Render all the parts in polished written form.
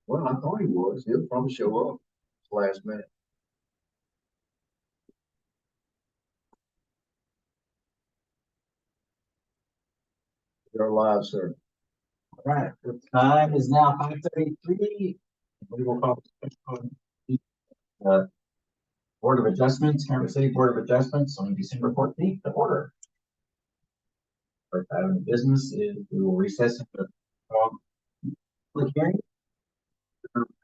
Well, I thought he was. He'll probably show up last minute. You're alive, sir. All right, the time is now 5:33. We will call the Board of Adjustments, Kansas City Board of Adjustments on December 14th to order. First item of business is we will recess into public hearing.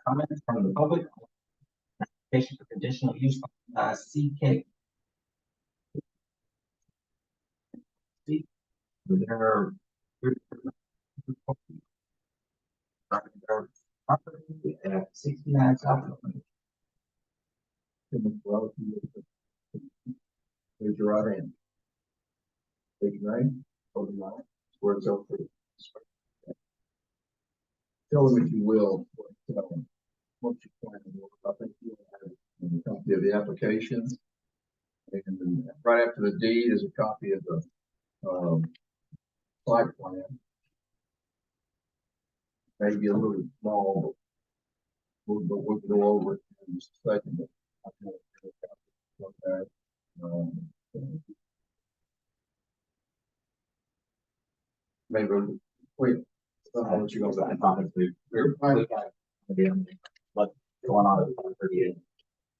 Comments from the public. Application for conditional use CK. Their property at 69 South. Raise your right hand. Raise your right. Hold your right. Swear to tell the truth. Tell them if you will. What you plan to do. I think you have a copy of the application. And right after the deed is a copy of the site plan. Maybe a little small, but we'll go over it in just a second. But I think okay. Maybe wait. What you gonna say? What's going on at 5:38?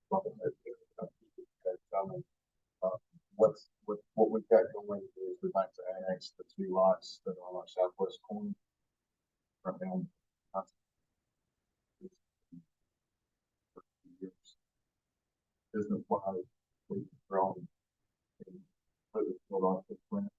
What we've got going is we'd like to annex the two lots that are on our southwest corner. Right down. Business wise, we've grown and put it off the print.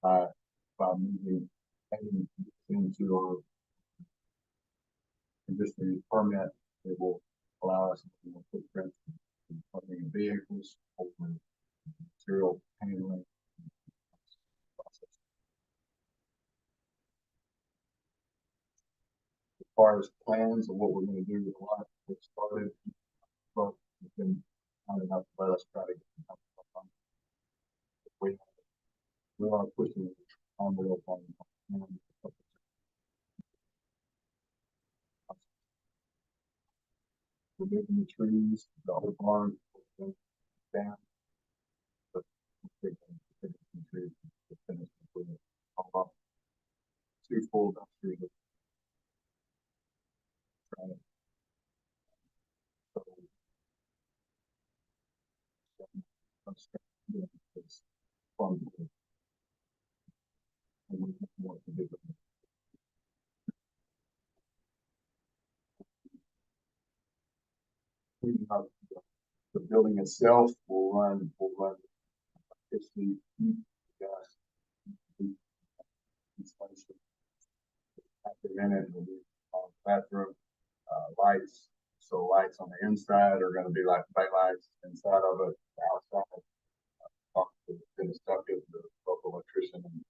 By moving into our conditional use permit, it will allow us to do more footprint in parking vehicles, open material handling. As far as plans of what we're going to do with the lot, we started, but it's been kind enough to let us try to get some help. We are pushing the envelope on removing the trees, the other barn down. But trees to finish with two full dumpsters. The building itself will run 50 gas installation. After a minute, will be bathroom lights. So lights on the inside are going to be like bright lights inside of it. The outside, been stuck as the local electrician and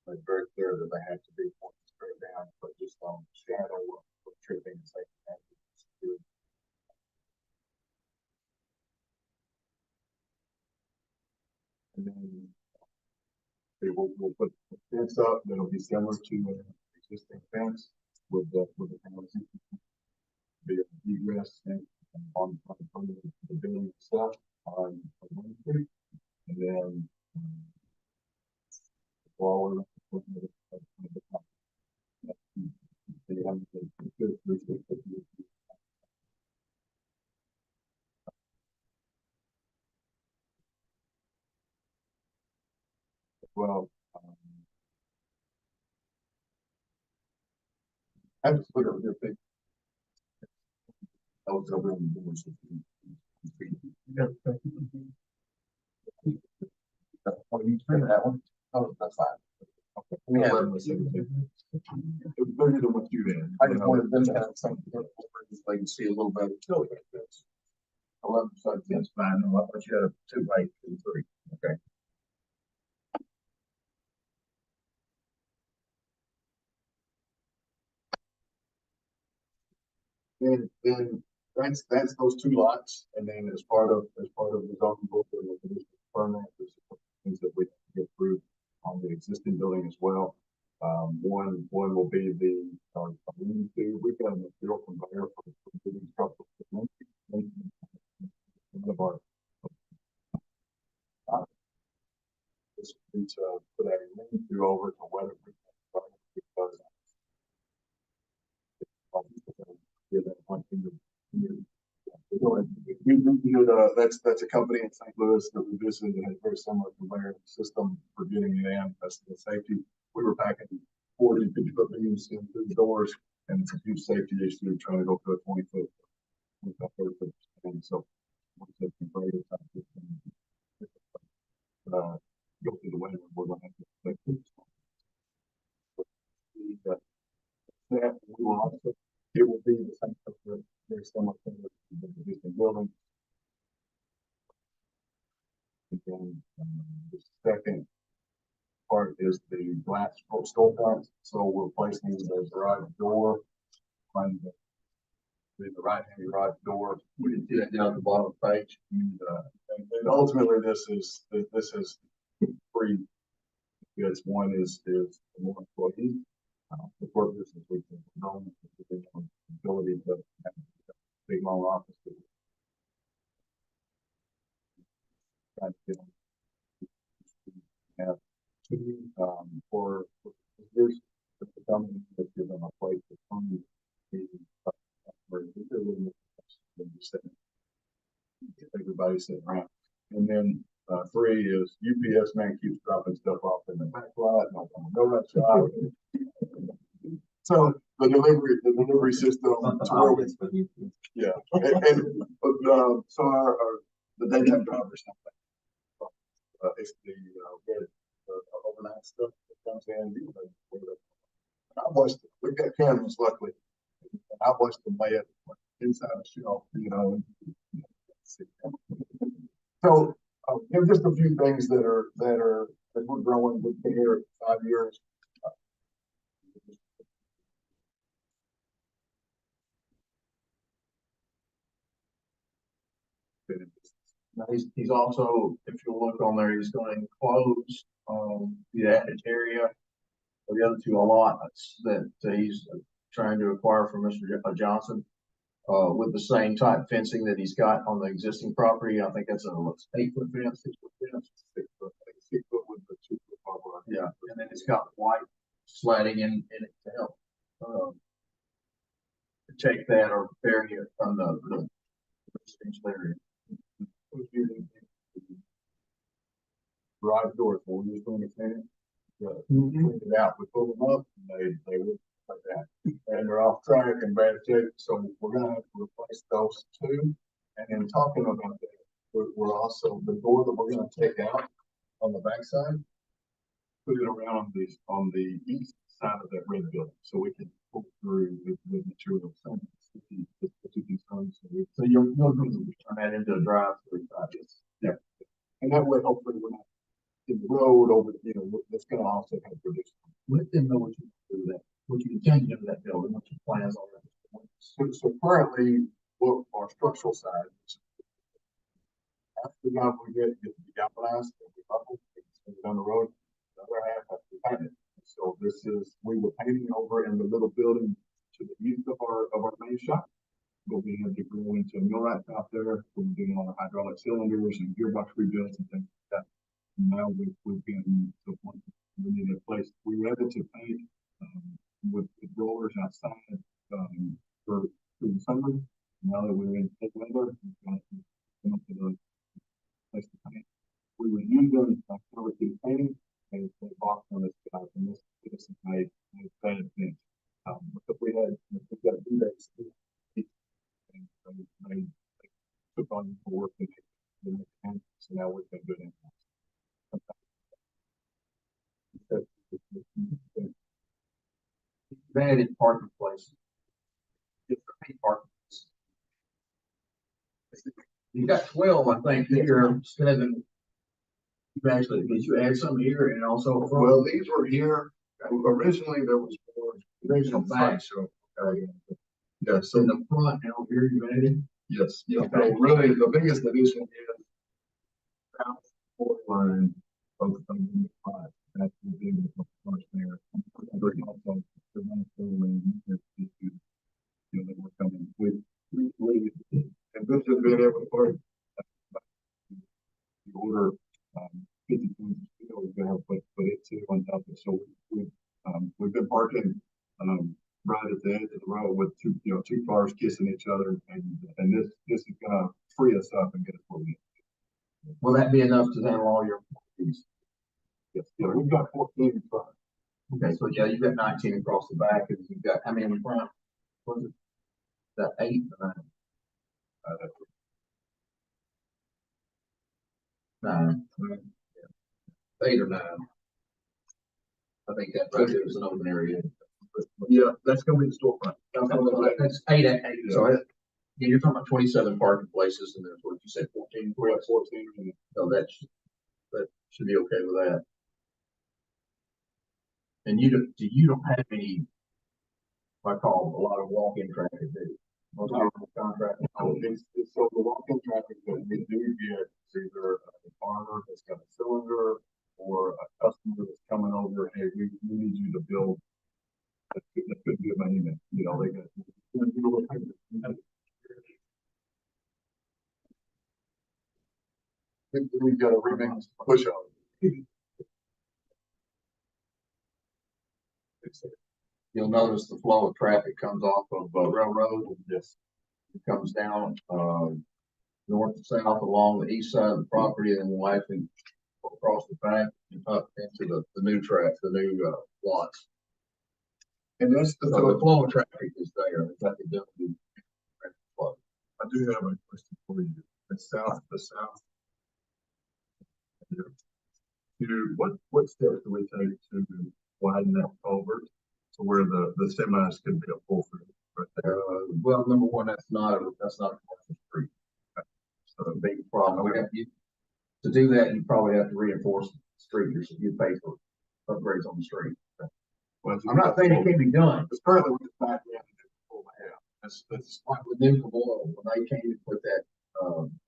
it's very clear that they have to be pointed straight down, but just on shadow or tripping and safety. And then we'll put the fence up that'll be similar to an existing fence with the panels. Be a egress and on the building itself on Main Street, and then wall. Well, I just look at your thing. I was over in the doors. Oh, you turn that one? Oh, that's fine. Okay. Yeah, it was bigger than what you did. I just wanted them to have something so they can see a little better. 11 sides, that's fine. I thought you had a 2 by 2, 3. Okay. then that's those two lots, and then as part of the zoning book, there was a conditional permit, there's things that we have to get through on the existing building as well. One will be the, we've got a material conveyor for building structural. One of our, this would be to put a lean to over to weather because give that one thing that's a company in St. Louis that we visited that has a very similar conveyor system for getting it in. That's the safety. We were packing 40, 50-foot beams in through the doors, and it's a huge safety issue trying to go to a 20-foot, 30-foot. And so, once the conveyor go through the winter, we're going to have to that we will also, it will be the same, very similar to the existing building. And then the second part is the glass storefront. So we're placing the garage door on the right-hand garage door. We can see that down at the bottom of the page. And ultimately, this is free. It's one is more employees. The purpose is we can know the ability to have a big long office. Have two for years to come to give them a place to come everybody sitting around. And then three is UPS man keeps dropping stuff off in the back lot, no that shop. So the delivery system to where we, yeah, so our the daytime drivers, it's the overnight stuff that comes in. I watched it. We've got cameras, luckily. I watched them lay it inside the shelf, So there's just a few things that we're growing. We've been here 5 years. Now he's also, if you look on there, he's going to enclose the attic area or the other two allotments that he's trying to acquire from Mr. Johnson with the same type fencing that he's got on the existing property. I think that's a 8-foot fence, 6-foot fence, 6-foot with the 2-foot barbed. Yeah, and then it's got white slatting in it to help take that or bury it from the residential area. Garage doors, when we was doing the cleaning, cleaned it out, we pulled them up, and they would like that. And they're off track and bad shape, so we're gonna have to replace those two. And then talking about that, we're also, the door that we're gonna take out on the backside, put it around on the east side of that red building, so we can pull through the materials. So you'll turn that into a drive-through. Yeah. And that way, hopefully, we're not in the road over, that's going to also help reduce. Let them know what you do with that, what you intend to do with that building, what your plans are. So currently, what our structural side, after the job we get galvanized, we bubble, down the road, the other half has to be painted. So we were painting over in the little building to the east of our main shop. But we had to go into a millwright out there. We're doing all the hydraulic cylinders and gearbox rebuilds and things like that. And now we've gotten to the point we need a place. We were able to paint with rollers outside for the summer. Now that we're in thick weather, we've got to come up with a place to paint. We were using cover to painting and a box on this guy, and this is my bad thing. But we've got to do that. They took on the work and so now we've been doing it. Vanity parking place. Parking. You got 12, I think, here. 7. Actually, did you add some here and also? Well, these were here. Originally, there was 4 original bags. So Yeah, so In the front out here, you added? yes, yeah, so really the biggest addition is south four line of the five. That's the biggest first there. But also the one lane, that we're coming with. And this has been able to work. The order, 50 points, we're gonna have put it to on top of it. So we've been parking, right at the end of the road with two cars kissing each other, and this is gonna free us up and get us where we need. Will that be enough to handle all your fees? Yes, yeah, we've got 14 in front. Okay, so yeah, you've got 19 across the back, and you've got, how many in front? Was it that 8 or 9? 9. 8 or 9. I think that right there is an open area. Yeah, that's gonna be the storefront. That's 8 at 8. So yeah, you're talking about 27 parking places, and there's what you said, 14. We're at 14. So that should be okay with that. And you don't have any, I call a lot of walk-in traffic, do you? Most of our contract. So the walk-in traffic that we do get is either a farmer that's got a cylinder or a customer that's coming over, hey, we need you to build. That could be a monument, they got. We've got a remix push out. You'll notice the flow of traffic comes off of Railroad. Yes. It comes down, north and south along the east side of the property, and then will actually go across the back and up into the new track, the new, lots. And that's So the flow of traffic is there. It's like it doesn't do traffic flow. I do have a question for you. The south. What steps do we take to widen that culvert to where the semis could be a full through right there? Well, number one, that's not a commercial street. So the big problem, to do that, you probably have to reinforce the street, you pay for upgrades on the street. Well, I'm not saying it can't be done. Because currently we just back in and pull my hair. That's Like with New Cabral, when they came to put that,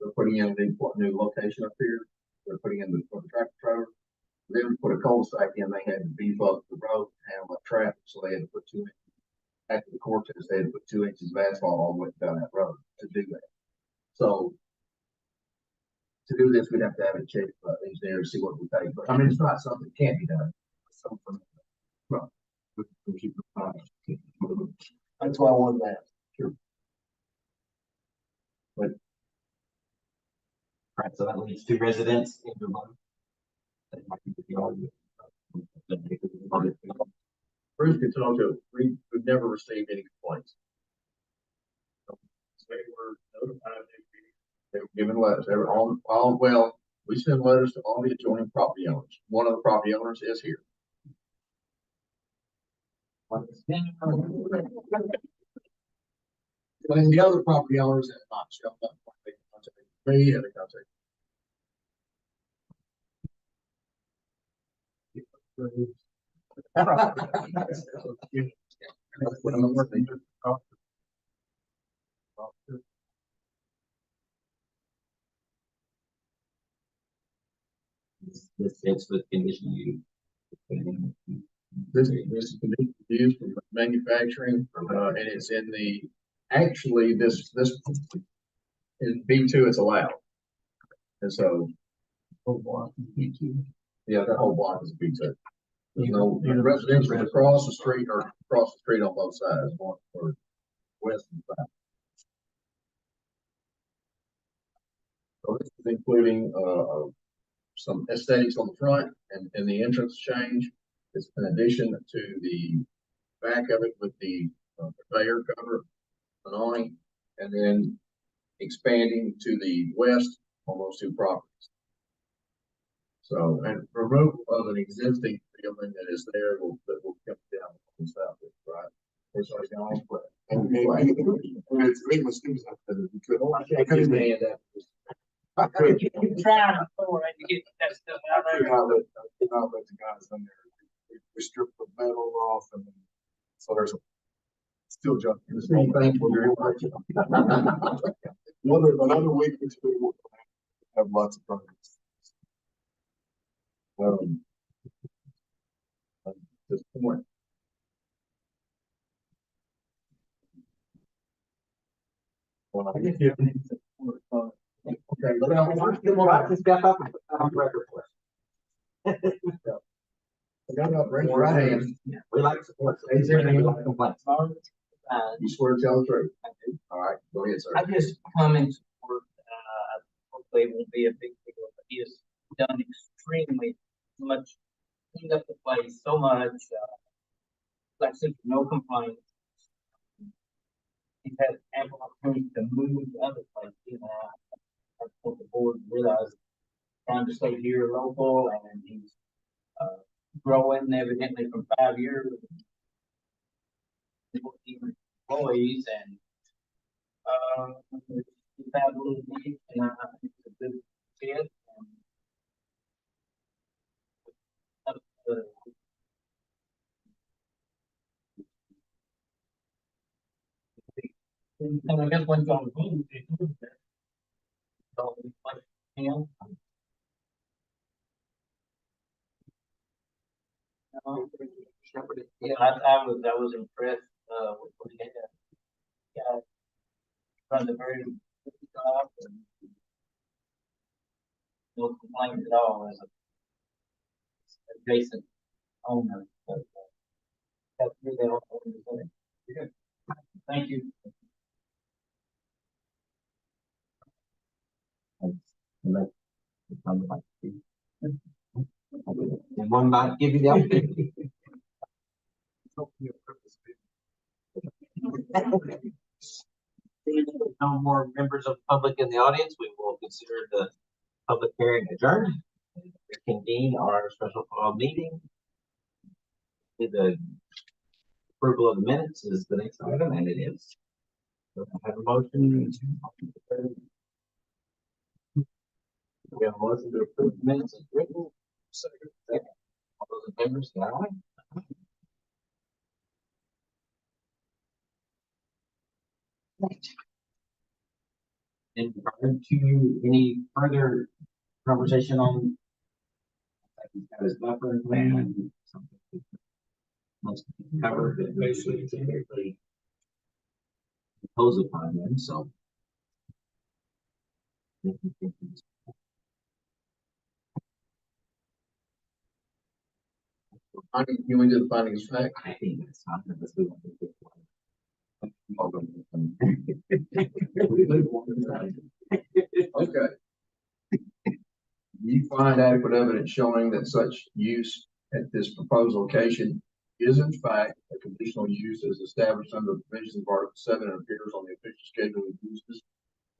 they're putting in a new location up here. They're putting in the tractor trailer. Then put a cul-de-sac in, they had to beef up the road, handle up traffic, so they had to put 2 inches. After the Cortez, they had to put 2 inches of asphalt all the way down that road to do that. So to do this, we'd have to have it checked by the engineer to see what we take. But I mean, it's not something that can't be done. something. Right. That's why I wanted that. Right, so that leaves 2 residents in the one. Bruce can talk to, we've never received any complaints. They were notified. They were given letters, they were all, well, we send letters to all the adjoining property owners. One of the property owners is here. But then the other property owners have not shown up. They contact me and they contact. This fits with condition you. This is conditional use for manufacturing, and it's in the, actually, this in B2, it's allowed. And so. Whole block is B2. Yeah, that whole block is B2. There's no residential across the street or across the street on both sides, one or west and south. So this is including, some aesthetics on the front and the entrance change. It's in addition to the back of it with the conveyor cover, an awning, and then expanding to the west on those 2 properties. So, and removal of an existing building that is there that will come down on the south, right? It's already gone, but. It's big mistakes out there. I couldn't hand that. You're trying before to get that stuff out I there. could not let the guys in there. We stripped the metal off and then, so there's Still jumping. Thank you very much. Another week or two, we'll have lots of progress. At this point. Well, I guess you have anything to report, okay, Well, just step up and put that on record for us. raise your right hand. We like support. So is there any complaints? You swear to tell the truth? All right, go ahead, sir. I just come in support, hopefully it won't be a big deal, but he has done extremely much, cleaned up the place so much, like I said, no complaints. He's had ample opportunity to move to other places, I hope the board realized, trying to stay here local, and he's, growing evidently from 5 years. 14 employees, and we've had a little need, and I think it's a good fit. And I guess once on the move, so like him. Yeah, I was impressed with what he had. Yeah, runs a very good job, and no complaints at all as a adjacent owner. But, that's really all I wanted to say. Good. Thank you. And one might give you the opportunity. No more members of the public in the audience. We will consider the public hearing adjourned. Reconvene our special call meeting. The approval of the minutes is the next item, and it is. So I have a motion. We have a motion to approve the minutes as written. Second. All those in favor, say aye. In regard to any further conversation on his buffer plan and something most covered that basically typically impose upon them, so. You want to do the findings of fact? I think that's not the best we want to do. Okay. You find adequate evidence showing that such use at this proposed location is in fact a conditional use as established under the provisions of Article 7 and appears on the official schedule of uses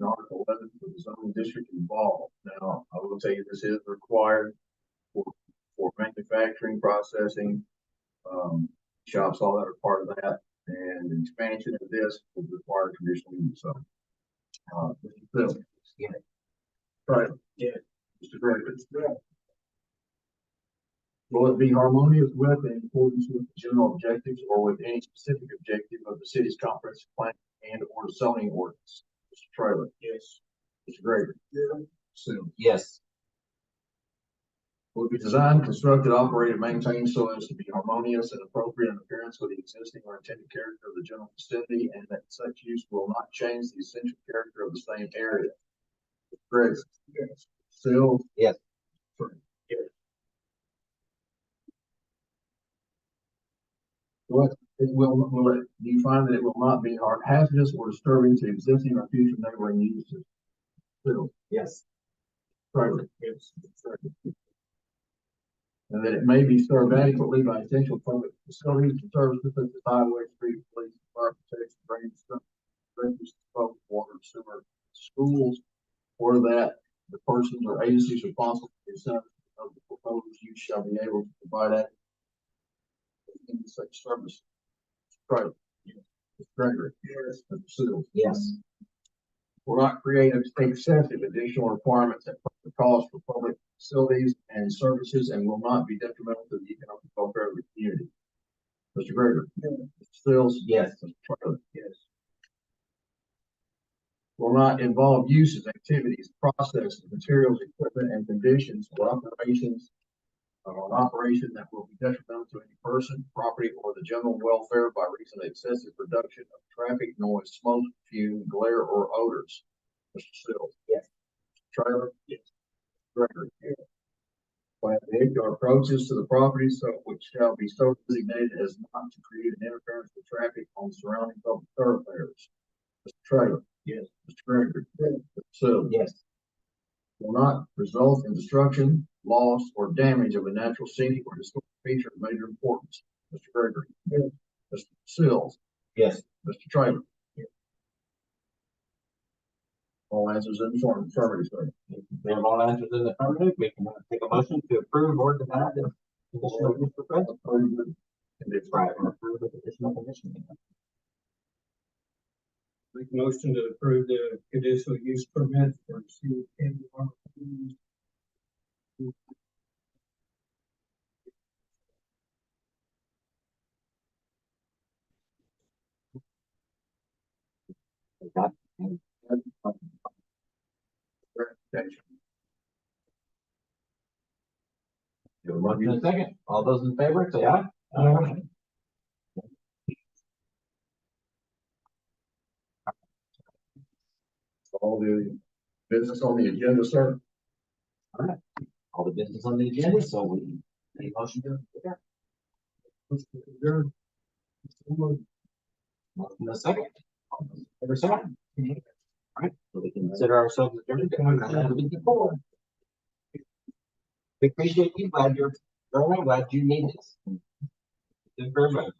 in Article 11 for the zoning district involved. Now, I will tell you this is required for manufacturing, processing, shops, all that are part of that. And the expansion of this would require conditional use. So, Mr. Phil. Yeah. Right. Yeah. Mr. Gregory. Yeah. Will it be harmonious with and in accordance with the general objectives or with any specific objective of the city's comprehensive plan and or zoning ordinance? Mr. Trailer. Yes. Mr. Gregory. Yeah. Sue. Yes. Will be designed, constructed, operated, maintained so as to be harmonious and appropriate in appearance with the existing or intended character of the general vicinity, and that such use will not change the essential character of the same area. Greg. Yes. Phil. Yes. Yes. What it will it, do you find that it will not be hazardous or disturbing to existing or future neighboring uses? Phil. Yes. Trailer. Yes. And that it may be served adequately by essential public facilities and services such as highway, street, police, fire protection, drainage, public water, sewer, schools, or that the persons or agencies responsible for the assembly of the proposed use shall be able to provide that in such service. Right. Yes. Mr. Gregory. Yes. Mr. Sewell. Yes. Will not create excessive additional requirements at the cost for public facilities and services and will not be detrimental to the economic welfare of the community. Mr. Gregory. Yes. Mr. Sills. Yes. Mr. Taylor. Yes. Will not involve uses, activities, processes, materials, equipment, and conditions or operations or an operation that will be detrimental to any person, property, or the general welfare by reason of excessive production of traffic, noise, smoke, fume, glare, or odors. Mr. Sills. Yes. Mr. Trailer. Yes. Gregory. Yes. Plan B, or approaches to the property so which shall be so designated as not to create an interference with traffic on surrounding public thoroughfares. Mr. Trailer. Yes. Mr. Gregory. Yes. Mr. Sills. Yes. Will not result in destruction, loss, or damage of a natural scenic or historic feature of major importance. Mr. Gregory. Yes. Mr. Sills. Yes. Mr. Trailer. Yes. All answers in the affirmative, sir. If we have all answers in the affirmative, we can take a motion to approve or deny the conditional use request. Condition. Right, or approve with additional conditions. Make a motion to approve the conditional use permit for Steve Candy Farm. Recommendation. You have a motion and a second. All those in favor, say aye. Aye. All the business on the agenda, sir. All the business on the agenda, so we need a motion to adjourn. Motion and a second. All those in favor, say aye. All right, so we consider ourselves adjourned. We appreciate you, glad you're, glad you need this. Good very much.